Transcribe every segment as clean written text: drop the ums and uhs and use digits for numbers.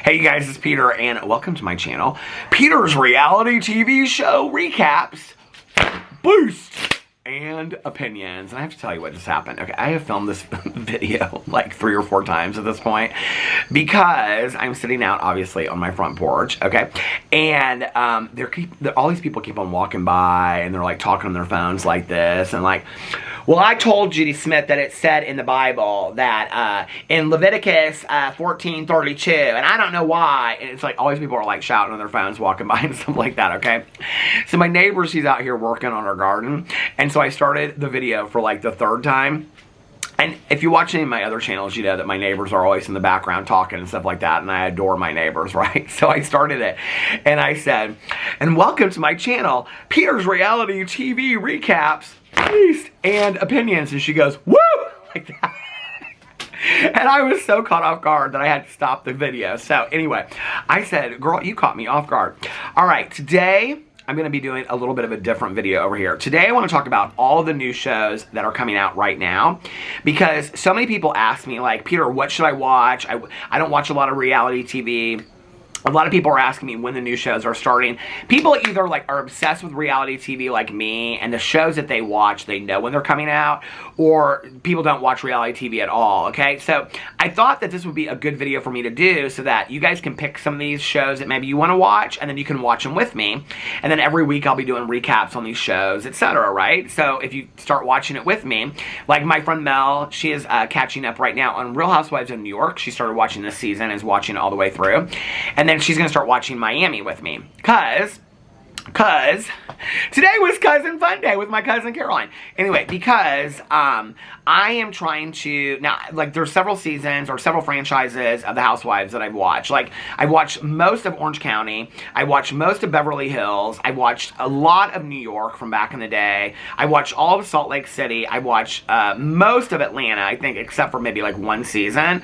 Hey you guys, it's Peter and welcome to my channel. Peter's reality TV show recaps, boost, and opinions. And I have to tell you what just happened. Okay, I have filmed this video like 3 or 4 times at this point because I'm sitting out obviously on my front porch, okay? And all these people keep on walking by and they're like talking on their phones like this and like, well, I told Judy Smith that it said in the Bible that in Leviticus 14:32, and I don't know why. And it's like all these people are like shouting on their phones, walking by and stuff like that, okay? So my neighbor, she's out here working on her garden, and so I started the video for like the 3rd time. And if you watch any of my other channels, you know that my neighbors are always in the background talking and stuff like that, and I adore my neighbors, right? So I started it, and I said, and welcome to my channel, Peter's reality TV recaps, and opinions. And she goes, woo! Like that. And I was so caught off guard that I had to stop the video. So anyway, I said, girl, you caught me off guard. All right, today I'm going to be doing a little bit of a different video over here. Today I want to talk about all the new shows that are coming out right now, because so many people ask me, like, Peter, what should I watch? I don't watch a lot of reality TV. A lot of people are asking me when the new shows are starting. People either like are obsessed with reality TV like me, and the shows that they watch, they know when they're coming out, or people don't watch reality TV at all, okay? So I thought that this would be a good video for me to do so that you guys can pick some of these shows that maybe you want to watch, and then you can watch them with me. And then every week I'll be doing recaps on these shows, etc., right? So if you start watching it with me, like my friend Mel, she is catching up right now on Real Housewives of New York. She started watching this season, is watching it all the way through. And then she's going to start watching Miami with me. Cause today was Cousin Fun Day with my cousin Caroline. Anyway, because I am trying to, now, like, there's several seasons or several franchises of the Housewives that I've watched. Like, I watched most of Orange County. I watched most of Beverly Hills. I watched a lot of New York from back in the day. I watched all of Salt Lake City. I watched most of Atlanta, I think, except for maybe like 1 season.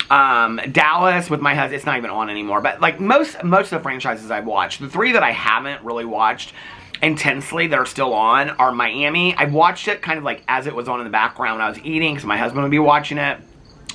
Dallas with my husband, it's not even on anymore, but like most of the franchises I've watched. The 3 that I haven't really watched intensely that are still on are Miami. I watched it kind of like as it was on in the background when I was eating, because my husband would be watching it.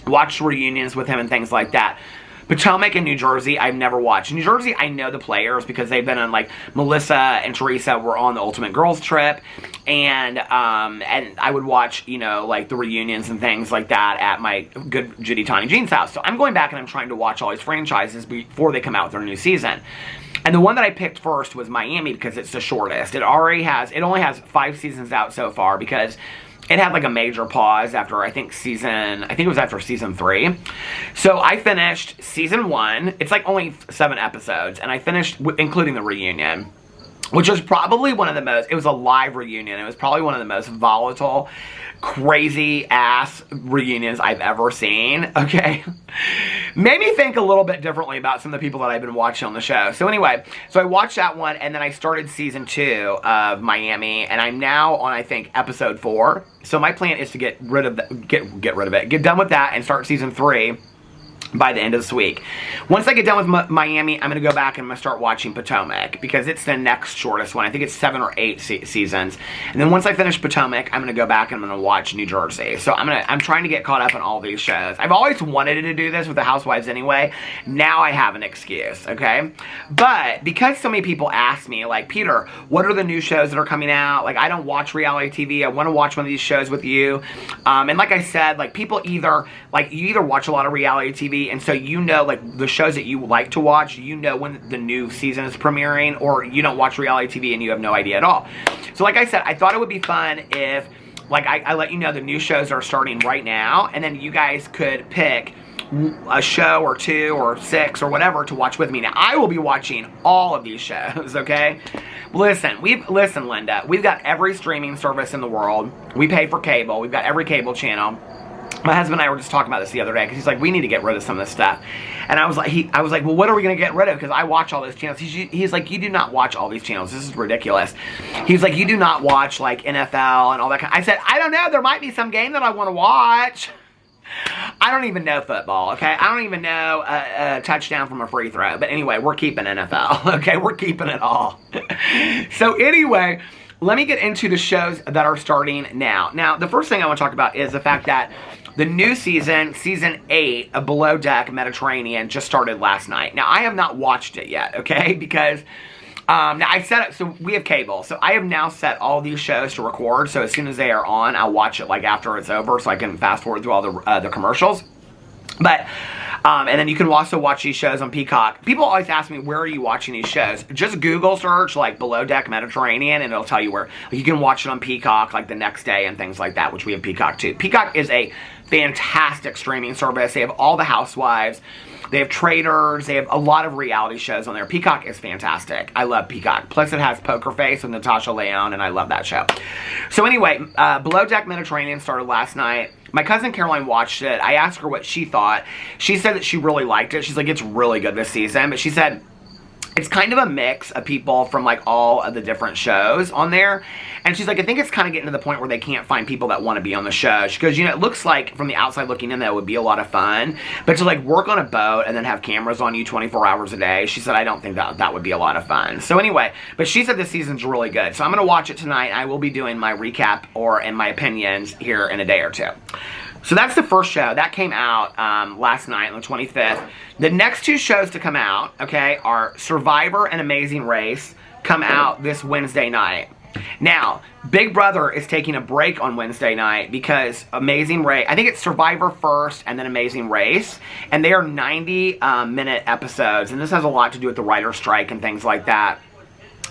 Watched reunions with him and things like that. Potomac and New Jersey, I've never watched. New Jersey, I know the players because they've been on, like, Melissa and Teresa were on the Ultimate Girls Trip, and I would watch, you know, like, the reunions and things like that at my good Judy Tawny Jean's house. So I'm going back and I'm trying to watch all these franchises before they come out with their new season. And the one that I picked first was Miami because it's the shortest. It only has 5 seasons out so far because it had like a major pause after, I think it was after season 3. So I finished season 1. It's like only 7 episodes, and I finished, including the reunion, which was probably one of the most, it was a live reunion. It was probably one of the most volatile, crazy ass reunions I've ever seen, okay? Made me think a little bit differently about some of the people that I've been watching on the show. So anyway, so I watched that one, and then I started season 2 of Miami, and I'm now on, I think, episode 4. So my plan is to get done with that and start season 3 by the end of this week. Once I get done with Miami, I'm going to go back and I'm going to start watching Potomac because it's the next shortest one. I think it's 7 or 8 seasons. And then once I finish Potomac, I'm going to go back and I'm going to watch New Jersey. So I'm trying to get caught up on all these shows. I've always wanted to do this with the Housewives anyway. Now I have an excuse, okay? But because so many people ask me, like, Peter, what are the new shows that are coming out? Like, I don't watch reality TV. I want to watch one of these shows with you. And like I said, like, people you either watch a lot of reality TV, and so you know, like, the shows that you like to watch, you know when the new season is premiering, or you don't watch reality TV and you have no idea at all. So like I said, I thought it would be fun if, like, I let you know the new shows are starting right now, and then you guys could pick a show or 2 or 6 or whatever to watch with me. Now, I will be watching all of these shows, okay? Listen, Linda, we've got every streaming service in the world. We pay for cable. We've got every cable channel. My husband and I were just talking about this the other day because he's like, we need to get rid of some of this stuff. And I was like, well, what are we going to get rid of? Because I watch all these channels. He's like, you do not watch all these channels. This is ridiculous. He's like, you do not watch, like, NFL and all that kind of. I said, I don't know. There might be some game that I want to watch. I don't even know football, okay? I don't even know a touchdown from a free throw. But anyway, we're keeping NFL, okay? We're keeping it all. So anyway, let me get into the shows that are starting now. Now, the first thing I want to talk about is the fact that The new season, season 8 of Below Deck Mediterranean, just started last night. Now, I have not watched it yet, okay? Because now I set it, so we have cable. So I have now set all these shows to record. So as soon as they are on, I'll watch it like after it's over, so I can fast forward through all the commercials. But and then you can also watch these shows on Peacock. People always ask me, where are you watching these shows? Just Google search like Below Deck Mediterranean, and it'll tell you where. You can watch it on Peacock like the next day and things like that, which we have Peacock too. Peacock is a fantastic streaming service. They have all the housewives. They have traders. They have a lot of reality shows on there. Peacock is fantastic. I love Peacock. Plus it has Poker Face with Natasha Leone, and I love that show. So anyway, Below Deck Mediterranean started last night. My cousin Caroline watched it. I asked her what she thought. She said that she really liked it. She's like, it's really good this season. But she said it's kind of a mix of people from like all of the different shows on there. And she's like, I think it's kind of getting to the point where they can't find people that want to be on the show. She goes, you know, it looks like from the outside looking in that it would be a lot of fun. But to like work on a boat and then have cameras on you 24 hours a day, she said, I don't think that would be a lot of fun. So anyway, but she said this season's really good. So I'm going to watch it tonight. I will be doing my recap and my opinions here in a day or two. So that's the first show. That came out last night on the 25th. The next two shows to come out, okay, are Survivor and Amazing Race, come out this Wednesday night. Now, Big Brother is taking a break on Wednesday night because Amazing Race, I think it's Survivor first and then Amazing Race, and they are 90-minute episodes, and this has a lot to do with the writer's strike and things like that.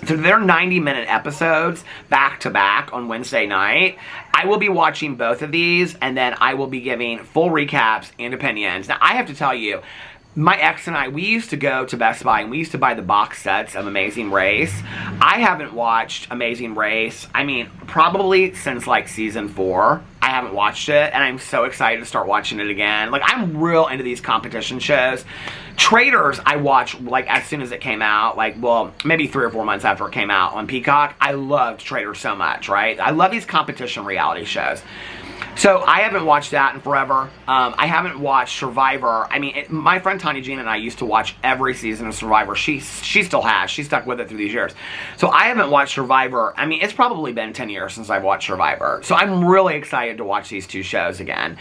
So they're 90-minute episodes back-to-back on Wednesday night. I will be watching both of these, and then I will be giving full recaps and opinions. Now, I have to tell you, my ex and I, we used to go to Best Buy, and we used to buy the box sets of Amazing Race. I haven't watched Amazing Race, I mean, probably since, like, season 4. I haven't watched it, and I'm so excited to start watching it again. Like, I'm real into these competition shows. Traders, I watched, like, as soon as it came out, like, well, maybe 3 or 4 months after it came out on Peacock. I loved Traders so much, right? I love these competition reality shows. So, I haven't watched that in forever. I haven't watched Survivor. I mean, my friend Tanya Jean and I used to watch every season of Survivor. She still has. She stuck with it through these years. So, I haven't watched Survivor. I mean, it's probably been 10 years since I've watched Survivor. So, I'm really excited to watch these two shows again.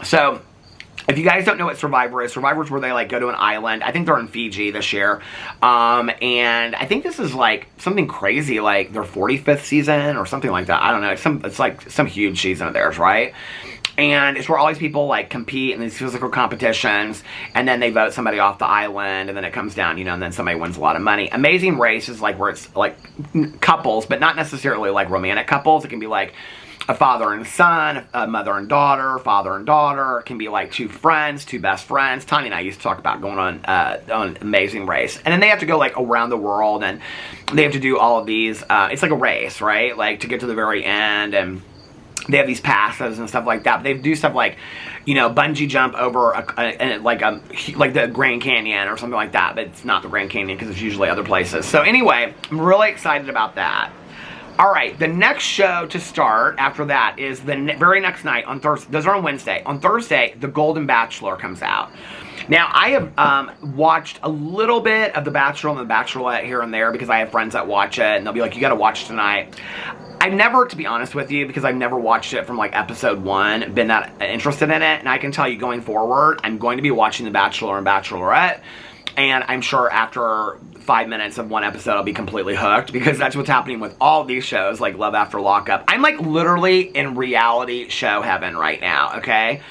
So, if you guys don't know what Survivor is where they like go to an island. I think they're in Fiji this year. And I think this is like something crazy, like their 45th season or something like that. I don't know. It's like some huge season of theirs, right? And it's where all these people like compete in these physical competitions, and then they vote somebody off the island, and then it comes down, you know, and then somebody wins a lot of money. Amazing Race is like where it's like couples, but not necessarily like romantic couples. It can be like a father and son, a mother and daughter, father and daughter. It can be like two friends, two best friends. Tanya and I used to talk about going on Amazing Race. And then they have to go like around the world, and they have to do all of these. It's like a race, right? Like to get to the very end, and they have these passes and stuff like that. But they do stuff like, you know, bungee jump over like the Grand Canyon or something like that. But it's not the Grand Canyon because it's usually other places. So anyway, I'm really excited about that. Alright, the next show to start after that is the very next night on Thursday. Those are on Wednesday. On Thursday, The Golden Bachelor comes out. Now, I have watched a little bit of The Bachelor and The Bachelorette here and there because I have friends that watch it, and they'll be like, you gotta watch tonight. I've never, to be honest with you, because I've never watched it from like episode 1, been that interested in it, and I can tell you going forward, I'm going to be watching The Bachelor and Bachelorette, and I'm sure after 5 minutes of one episode I'll be completely hooked, because that's what's happening with all these shows like Love After Lockup. I'm like literally in reality show heaven right now, okay?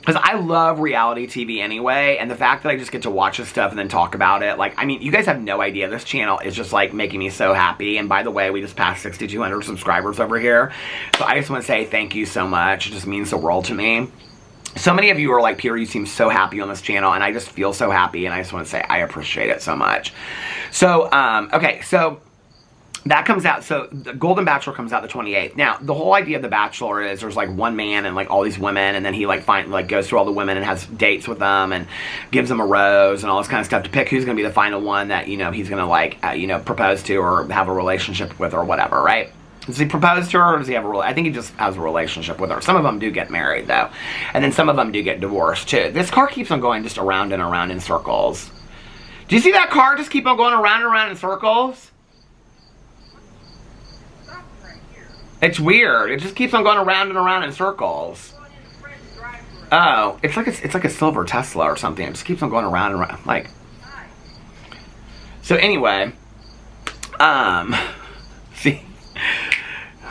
Because I love reality TV anyway, and the fact that I just get to watch this stuff and then talk about it, like, I mean, you guys have no idea. This channel is just like making me so happy, and by the way, we just passed 6,200 subscribers over here, so I just want to say thank you so much. It just means the world to me. So many of you are like, Peter, you seem so happy on this channel, and I just feel so happy, and I just want to say I appreciate it so much. So, okay, so that comes out, so the Golden Bachelor comes out the 28th. Now, the whole idea of The Bachelor is there's like one man and like all these women, and then he like goes through all the women and has dates with them and gives them a rose and all this kind of stuff to pick who's going to be the final one that, you know, he's going to like, you know, propose to or have a relationship with or whatever, right? Does he propose to her, or does he have a I think he just has a relationship with her. Some of them do get married, though. And then some of them do get divorced, too. This car keeps on going just around and around in circles. Do you see that car just keep on going around and around in circles? It's weird. It just keeps on going around and around in circles. Oh, it's like a silver Tesla or something. It just keeps on going around and around. Like, so anyway, see.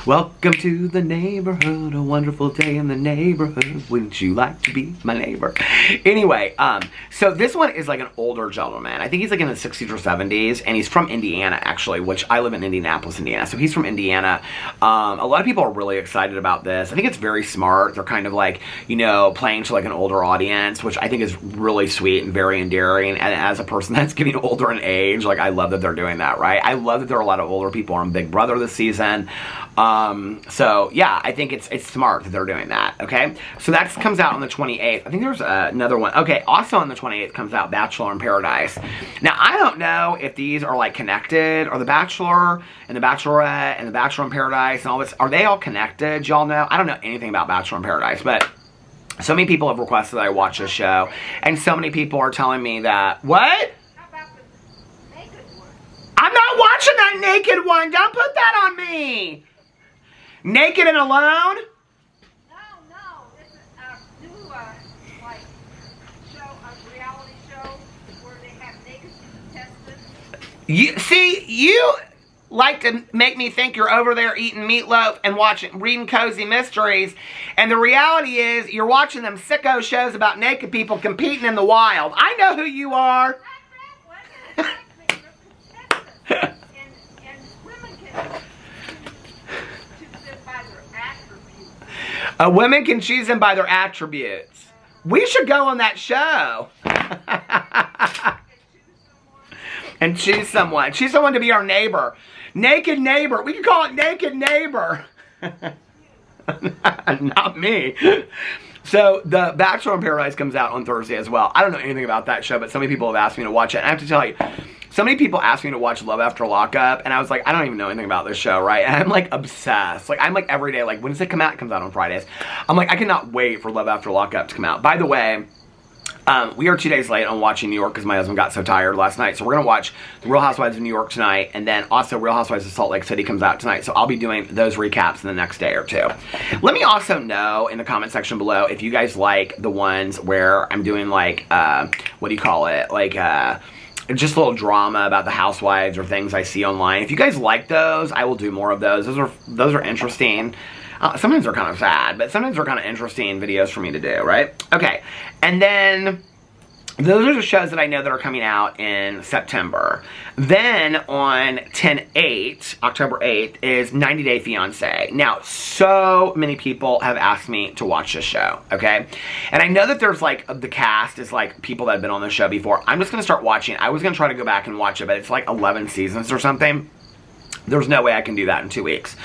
Welcome to the neighborhood, a wonderful day in the neighborhood. Wouldn't you like to be my neighbor? Anyway, so this one is like an older gentleman. I think he's like in the 60s or 70s, and he's from Indiana, actually, which I live in Indianapolis, Indiana. So he's from Indiana. A lot of people are really excited about this. I think it's very smart. They're kind of like, you know, playing to like an older audience, which I think is really sweet and very endearing. And as a person that's getting older in age, like I love that they're doing that, right? I love that there are a lot of older people on Big Brother this season. So yeah, I think it's smart that they're doing that, okay? So that comes out on the 28th. I think there's another one. Okay, also on the 28th comes out Bachelor in Paradise. Now, I don't know if these are like connected, or the Bachelor and the Bachelorette and the Bachelor in Paradise and all this, are they all connected? Y'all know? I don't know anything about Bachelor in Paradise, but so many people have requested that I watch this show, and so many people are telling me that, what? I'm not watching that naked one. Don't put that on me. Naked and Alone? No. It's a new, like, show, a reality show where they have naked contestants. You like to make me think you're over there eating meatloaf and reading Cozy Mysteries, and the reality is you're watching them sicko shows about naked people competing in the wild. I know who you are. And women can choose them by their attributes. Women can choose them by their attributes. We should go on that show. And choose someone. Choose someone to be our neighbor. Naked neighbor. We could call it Naked Neighbor. Not me. So, The Bachelor in Paradise comes out on Thursday as well. I don't know anything about that show, but so many people have asked me to watch it. And I have to tell you, so many people asked me to watch Love After Lockup, and I was like, I don't even know anything about this show, right? And I'm like obsessed. Like, I'm like every day, like, when does it come out? It comes out on Fridays. I'm like, I cannot wait for Love After Lockup to come out. By the way, we are 2 days late on watching New York because my husband got so tired last night. So we're going to watch The Real Housewives of New York tonight. And then also Real Housewives of Salt Lake City comes out tonight. So I'll be doing those recaps in the next day or two. Let me also know in the comment section below if you guys like the ones where I'm doing like, what do you call it? Like, just a little drama about the housewives or things I see online. If you guys like those, I will do more of those. Those are interesting. Sometimes they're kind of sad, but sometimes they're kind of interesting videos for me to do, right? Okay, and then those are the shows that I know that are coming out in September. Then on October 8th, is 90 Day Fiancé. Now, so many people have asked me to watch this show, okay? And I know that there's like, the cast is like people that have been on the show before. I'm just going to start watching. I was going to try to go back and watch it, but it's like 11 seasons or something. There's no way I can do that in 2 weeks.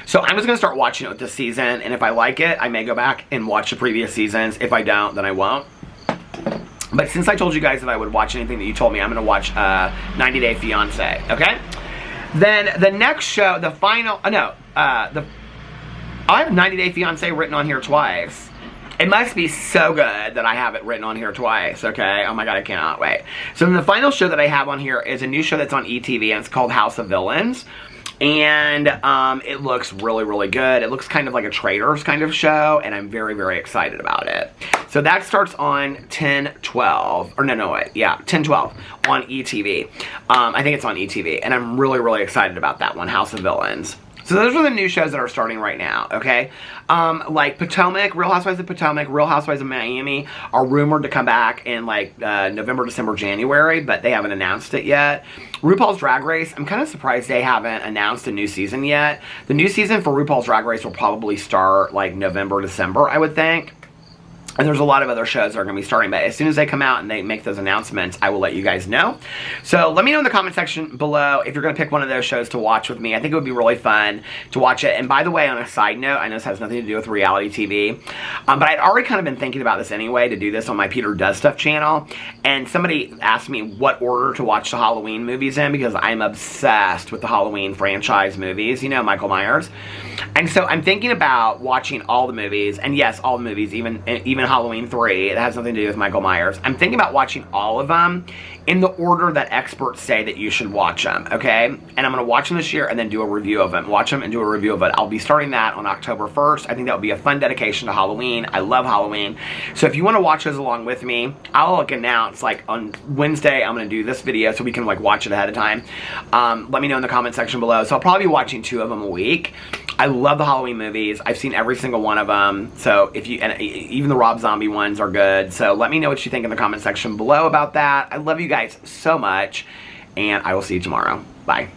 So I'm just going to start watching it this season, and if I like it, I may go back and watch the previous seasons. If I don't, then I won't. But since I told you guys that I would watch anything that you told me, I'm going to watch 90 Day Fiancé, okay? Then the next show, the final, I have 90 Day Fiancé written on here twice. It must be so good that I have it written on here twice, okay? Oh my god, I cannot wait. So then the final show that I have on here is a new show that's on ETV, and it's called House of Villains. And it looks really, really good. It looks kind of like a Traitors kind of show, and I'm very, very excited about it. So that starts on 10/12, or no, wait, yeah, 10/12 on ETV. I think it's on ETV, and I'm really, really excited about that one, House of Villains. So those are the new shows that are starting right now, okay? Like Potomac, Real Housewives of Potomac, Real Housewives of Miami are rumored to come back in like November, December, January, but they haven't announced it yet. RuPaul's Drag Race, I'm kind of surprised they haven't announced a new season yet. The new season for RuPaul's Drag Race will probably start like November, December, I would think. And there's a lot of other shows that are going to be starting, but as soon as they come out and they make those announcements, I will let you guys know. So let me know in the comment section below if you're going to pick one of those shows to watch with me. I think it would be really fun to watch it. And by the way, on a side note, I know this has nothing to do with reality TV, but I'd already kind of been thinking about this anyway, to do this on my Peter Does Stuff channel. And somebody asked me what order to watch the Halloween movies in, because I'm obsessed with the Halloween franchise movies, you know, Michael Myers. And so I'm thinking about watching all the movies, and yes, all the movies, even Halloween 3. It has nothing to do with Michael Myers. I'm thinking about watching all of them in the order that experts say that you should watch them, okay? And I'm going to watch them this year and then do a review of them. Watch them and do a review of it. I'll be starting that on October 1st. I think that would be a fun dedication to Halloween. I love Halloween. So if you want to watch those along with me, I'll announce like on Wednesday I'm going to do this video so we can like watch it ahead of time. Let me know in the comment section below. So I'll probably be watching 2 of them a week. I love the Halloween movies. I've seen every single one of them. So if you, and even the Rob Zombie ones are good. So let me know what you think in the comment section below about that. I love you guys so much, and I will see you tomorrow. Bye.